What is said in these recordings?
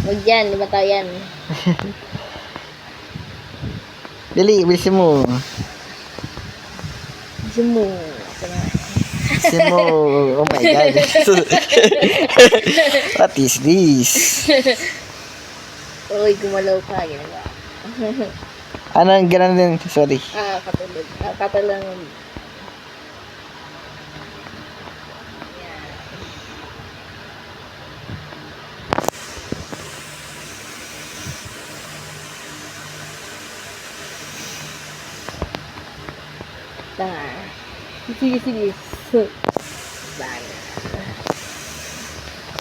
Huwag yan, di ba tayo yan? Dali, bilisin mo. Bilisin mo. Bilisin mo. Oh my God. What is this? Uy, gumalaw ka. Ginagawa. Anong ganun din? Sorry. Katulad. Katalang. Tanga. Sige. Bana.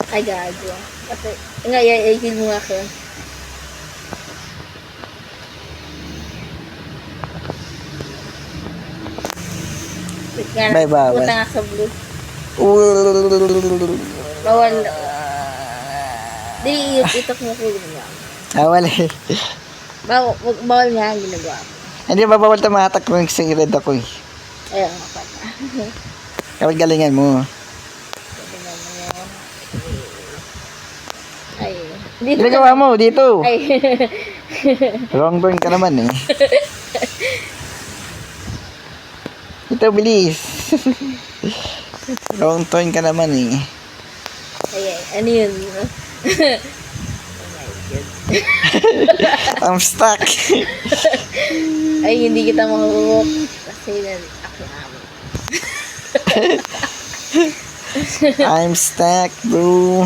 Ay, gago. Kasi, nga, i-kill mo nga ako. May bawal. Puta nga sa blue. Bawal. Bawal. Di, itok mo ko yun nga. Bawal eh. Bawal nga ang ginagawa mo. Hindi ba bawal tamatak kung isang red ako eh. Ayun, kapata. Kapag galingan mo. Ay. Dito. Ginagawa mo, dito. Ay. Wrong turn ka naman eh. Ito, bilis. Wrong turn ka naman eh. Ay, ano yun? Oh my God. I'm stuck. Ay, hindi kita mahuhuk. Kasi ako amo. I'm stuck, bro.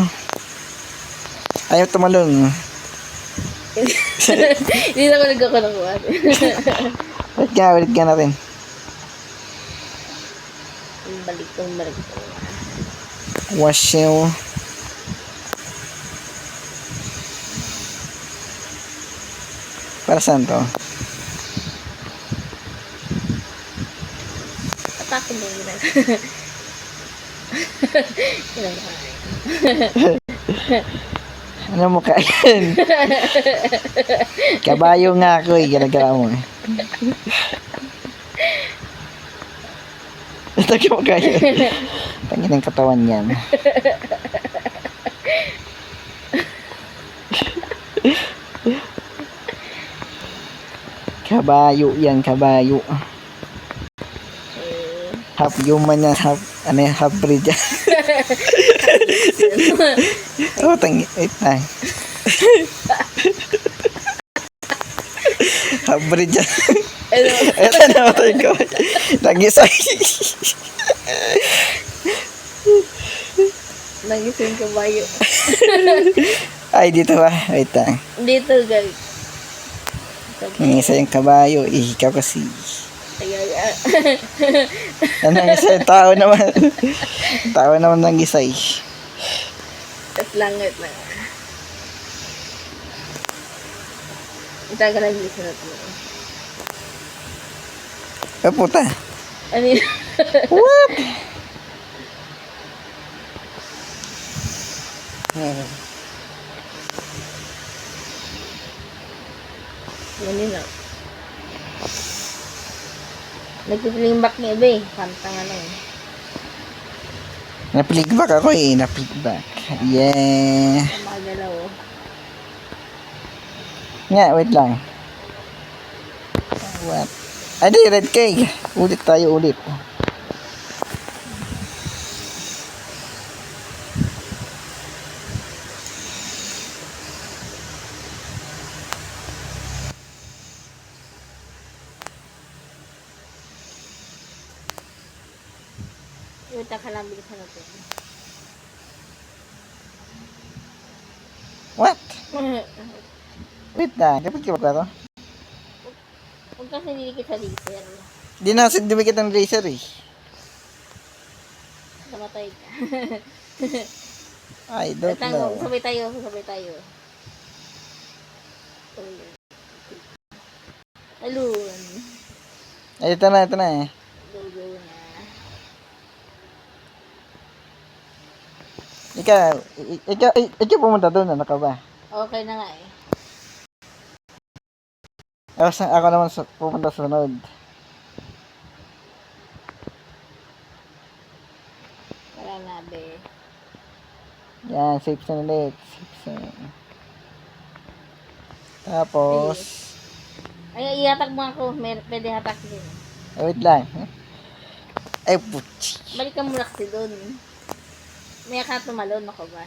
Ayaw tumalong. Hindi na ako nagkakakuha. Ulit ka natin. Balik. Wash you. Para saan to? Atake mo yun. Ano mo kain? Kabayo nga ako eh. Ginagawa mo eh. Ito mo kain. Tangin ang katawan yan. Kabayo yan, kabayo. Half human yan, half breed yan. Oh, wait na. Half breed yan. Ito na matay ko. Nagisay. Nagising kabayo. Ay, dito ba? Wait na. Dito, guys. Isa yung kabayo. Ikaw kasi. Ano yung isa? Tao naman. Tao naman ng isay. At langit na. Itagal lang isa na ito. Oh, puta. Ano yun? What? Yan yun lang. Nagpipiling back niya iba eh. Pantang ano eh. Napiligback ako eh. Napiligback. Yeah. Magalaw oh. Nga, wait lang. What? Ay, di, red cake. Ulit tayo, ulit. Wait, ka lang bilisan natin. What? Wait lang. Kapag kibag ka to? Huwag kasi nilikit sa laser. Di na, dumikit ang laser eh. Namatay ka. I don't know. Sabay tayo. Alun. Ay, ito na eh. Go na. Ikaw pumunta doon, ano ka ba? Okay na nga eh. Ako naman pupunta sa sunod. Wala na be. Yan, safe na ulit. Safe na. Tapos, Ay, ihatak mo ako. Pwede hatak din. wait lang. Ay, putsi. Balik ka muna kasi doon. May ka tumalon ako ba?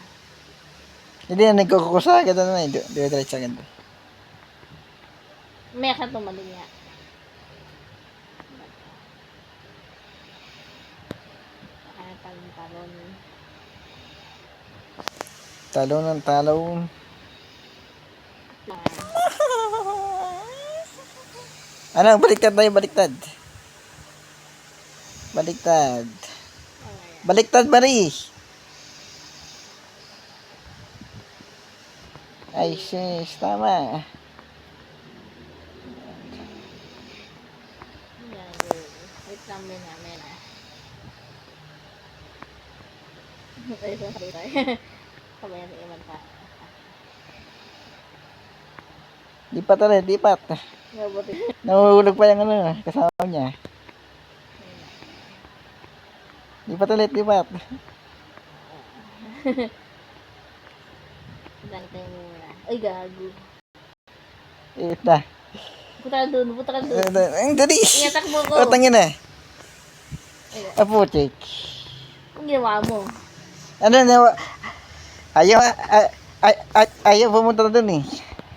Hindi na nagkukusa agad na eh. Di ba diretso agad? May ka tumalon niya. Talon. Talon ng talon. Ano, baliktad tayo, baliktad. Baliktad. Baliktad, Marie. Ay, sis, tama. Wait lang muna. Kamaya na iwan pa. Lipat ulit, lipat. Mabuti. Nahuhulog pa yung ano, kasama niya. Lipat ulit, lipat. Dantay mo muna. Ay, gago. Ita. Puta ka doon. Ang dali. Iyatak mo ko. O, tangin na. Apo, check. Ang ginawa mo. Ano na, ayaw pumunta na dun eh.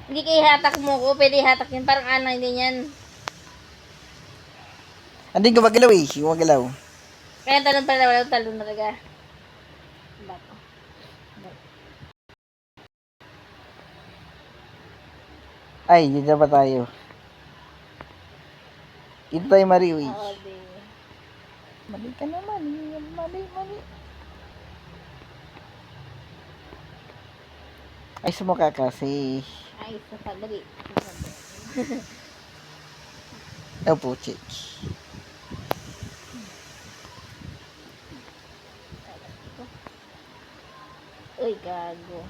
Hindi kayo hatak mo ko. Pwede hatak yun. Parang anay din yan. Andin gumagalaw eh, gumagalaw. Kaya talon pala. Walang talon talaga. Bato. Ay, dito pa tayo. Dito tayo, Marie, uy. Oo, di. Mali ka naman, mali. Ay, sumukha kasi. Ay, sandali. Opo, check. Uy, gago.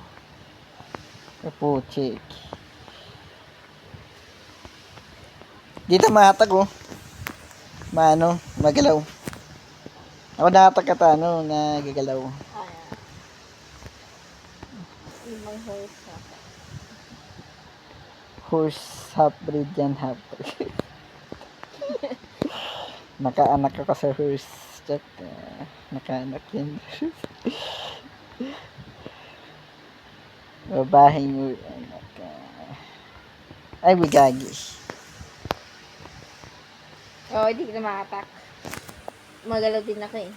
Opo, check. Dito mahatag oh. Magalaw. Ako nahatag ka ano, nagagalaw. Limang horse na. Horse half breed yan, half breed. Nakaanak ako sa horse. Check. Nakaanak yan. Babaeng mo. Ay, bigagi. Oo, hindi ka na makatak. Magalaw din ako eh.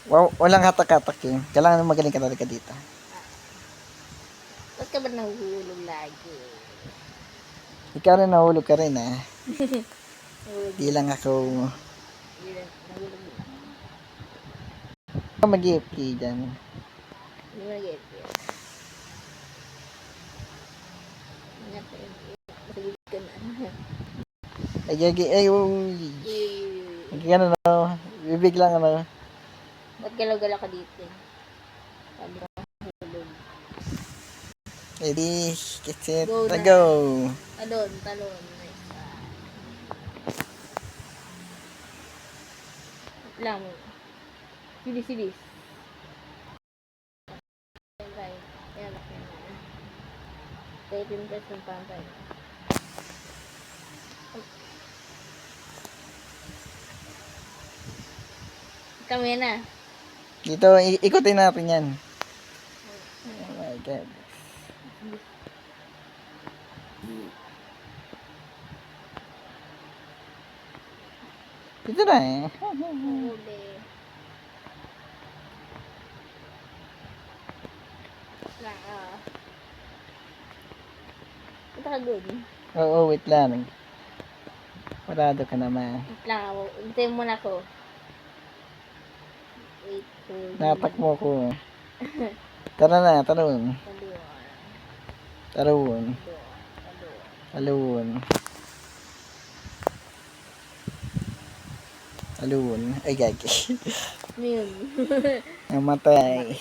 Wow, walang hatak-hatak yun. Kailangan magaling ka talaga dito. Ba't ka ba nahuhulog lagi? Ikaw rin nahulog ka rin ah. Nahulog Di lang ako. nahulog din ako. Ikaw mag-EFK dyan. Hindi mo nag-get yun. Ingat ka yun. Masagit ka na. Ay, gagi, ay, uy. Gano'n no. Bibig lang ano. Ba't galaw-galaw ka dito eh? Sabi ko, hulog. Ready, get set, Go na. go. Talon. Nice. Lang. Silis. Yan. Tayo pinpress ng pantay. Kami na. Dito, ikutin natin yan. Oh my God. Dito na eh. Huli. Lang, Punta ka dun. Oo, wait lang. Parado ka naman. Wait lang, hintayin mo na ako. Wait for you. Natak mo ko. Tara na, talon. Talon. Talon. Ay, gagi. Yun. Namatay.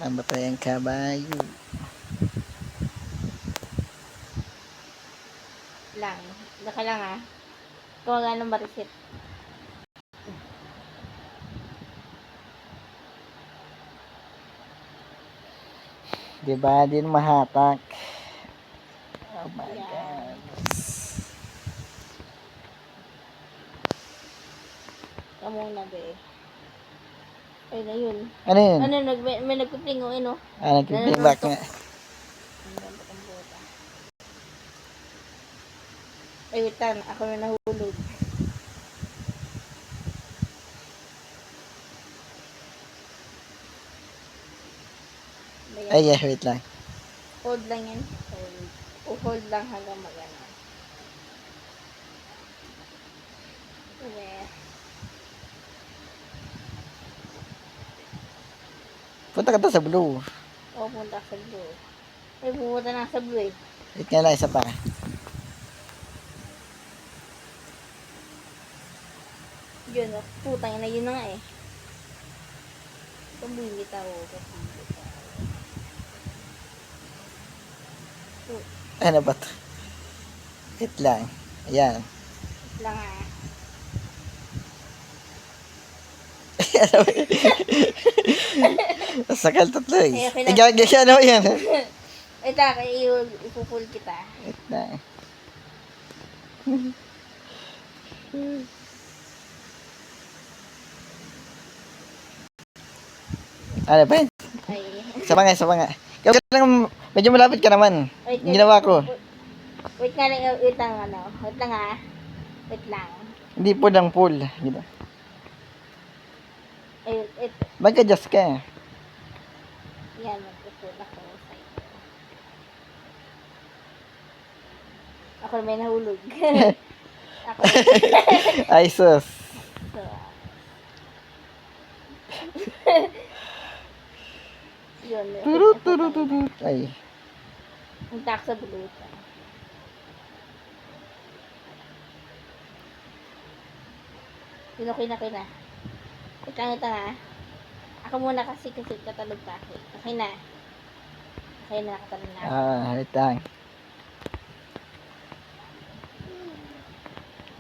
Namatay ang kabayo. Lang. Daka lang Kumaga ng marisit. Diba? Di na mahatak. Oh my Yan. God. Kamuna be. Ay na yun. Ano yun? Ano, may nagpipling o ano? Nagpipimbak nga. Nanuntok ang buta. Ay, wait lang. Ako na nahulog. Ayan. Ay, yeah, wait lang. Hold lang yan. Hold. Hold lang hanggang mag-ano. Okay. Punta ka to sa blue. O, punta sa blue. Ay, pupunta na sa blue eh. Wait nga lang, isa pa. Yun, putang ina, yun na nga eh. Bumibitaw. Ano ba to? Wait lang. Ayan. Lang ah. Sakal tatlo eh. Ay, okay lang. Igagaya ano yan. Ay, taka, ipupul kita. Wait lang. Ano ba yun? Ay. Isa pa nga, isa pa nga. Ikaw ka lang, medyo malapit ka naman. Wait, Ginawa ko. Wait nga lang, wait lang ano. Wait lang ah. Wait lang. Hindi po lang pool. Gina. Ay, wait. Mag-adjust ka. Yan, magpupul ako sa ito. Ako na may nahulog. Ako. Ay, sus. So, yun. Turut. Ay. Ang tak sa bulutan. Yun, okay na. Ito nga. Ako muna kasi katalog pa ako. Okay na. Nakatalog na ako. Wait lang.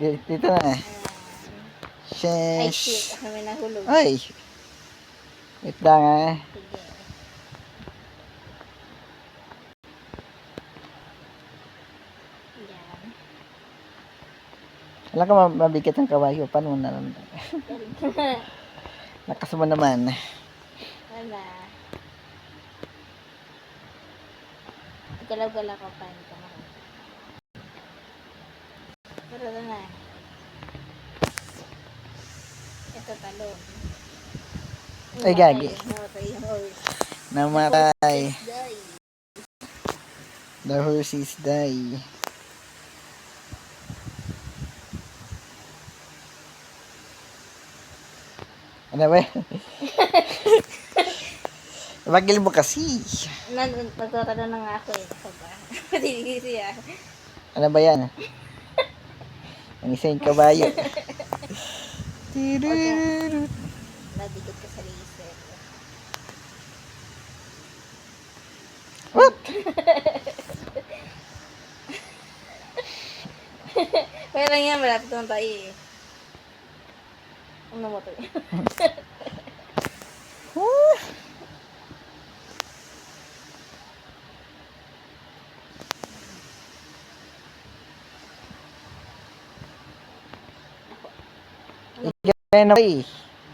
Dito na. Ay, Sheesh. shit. Ako may nahulog. Ay. Wait lang ah. Sige. Yan. Alam ka mabigat ang kawayo. Paano mo naman? Lakas mo naman. Wala. Galaw-galaw ka pa. Hindi ka makita. Pero na. Ito talon. Ay, gagi. Namatay yung horse. Namatay. Die. The horses die. Ano ba? Bagil mo kasi. Nagtatanong na nga ako eh. Ako ba? Hindi siya. Ano ba yan? Ang isa yung kabayo. Tirurut. Nadikit ka sa laser. What? Pero yan, malapit naman tayo eh. Ano mo to? Gaya na eh.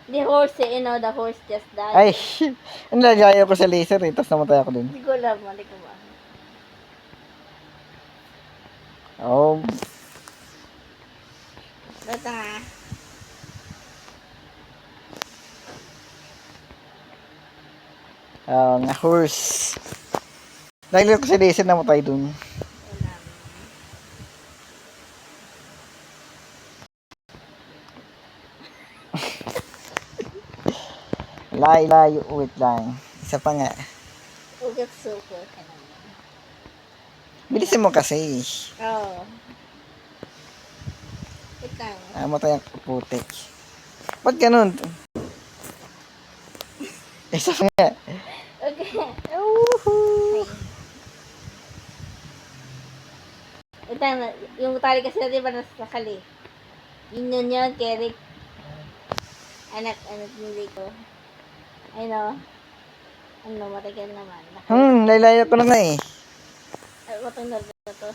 The horse eh, the horse just died. Ay, ano nalagay ko sa laser eh. Tapos namatay ako dun. Hindi ko alam, mali ko ba? Oh, Ito nga. nga horse. Nalagay ko sa laser namatay dun. Layo. Wait lang. Isa pa nga. Ugat super ka naman. Bilisin mo kasi. Oo. Wait lang. Namatay ang putik. Ba't ganun? Isa pa nga. Okay. Woohoo! Wait lang, yung tali kasi natin ba nasa sakali? Yun, Kerik. Anak, hindi ko. Ay no. Ano, matagal naman. Laylaya ko na nga eh. Ay, matang na to.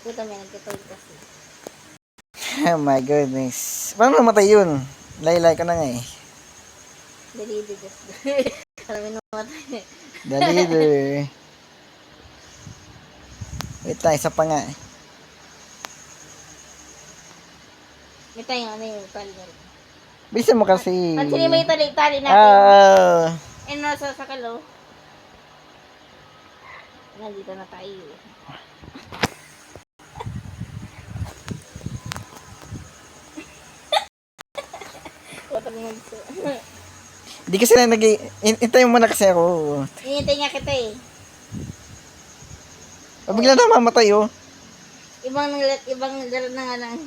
Puta, may nagkatawid kasi. Oh my goodness. Paano namatay yun? Laylay ko na nga eh. Dali, just. Kami namatay. The leader. Wait lang, isa pa nga eh. May tayo, ano yung tali na rin. Bilisan mo kasi. At sino may tali natin? Ah. Eh, nasa sakalo. Nandito na tayo. Puta mo nagso. Di kasi na hintayin mo na kasi ako. Hinihintay nga kita eh. Bigla na mamatay oh. Ibang laro na nga lang.